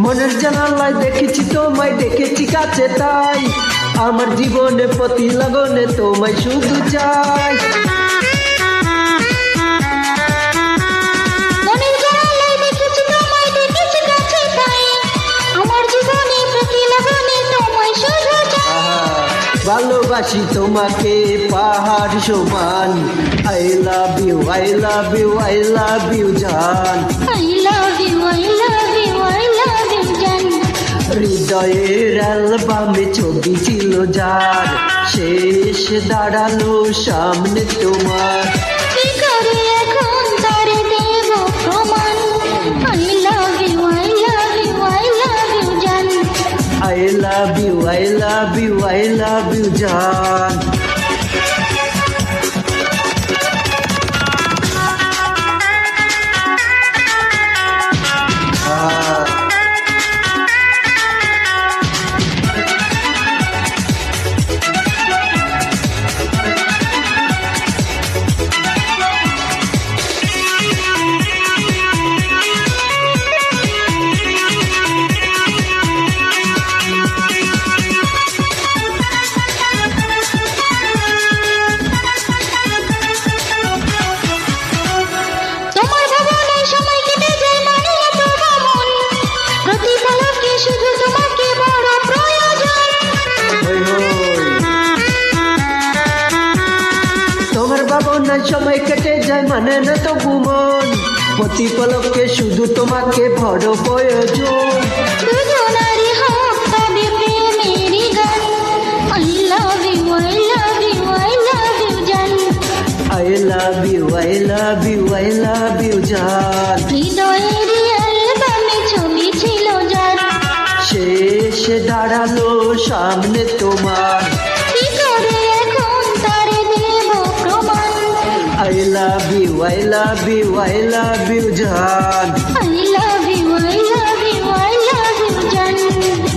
মনের জানালায় দেখেছি তোমায়, দেখেছি কাছে তাই আমার জীবনে প্রতি লগনে তোমায় শুধু চাই। মনের জানালায় দেখেছি তোমায়, দেখেছি কাছে তাই আমার জীবনে প্রতি লগনে তোমায় শুধু চাই। ভালোবাসি তোমাকে পাহাড় সমান, I love you, I love you, I love you জান। I love you, I love you, I love you জান। হৃদয়ের অ্যালবামে ছবি ছিল যার, শেষ দাঁড়ালো সামনে তোমার। কি করে এখন তারে দেব প্রমাণ? I love you, I love you, I love you জান। I love you, I love you, I love you জান। তোমার ভাবনায় সময় কেটে যায় মানে এত ভ্রমণ, প্রতি পলকে শুধু তোমাকে বড় প্রয়োজন। হই হই। তোমার ভাবনায় সময় কেটে যায় মানে না তো ঘুমন, প্রতি পলকে শুধু তোমাকে বড় প্রয়োজন। দুজনারই হোক তবে প্রেমেরই গান। I love you, I love you, I love you জান। I love you, I love you, I love you জান। হৃদয়েরই অ্যালবামে ছবি ছিল যার, শেষ দাঁড়ালো সামনে তোমার। কি করে এখন তারে দেব প্রমাণ? I love you, I love you, I love you জান। I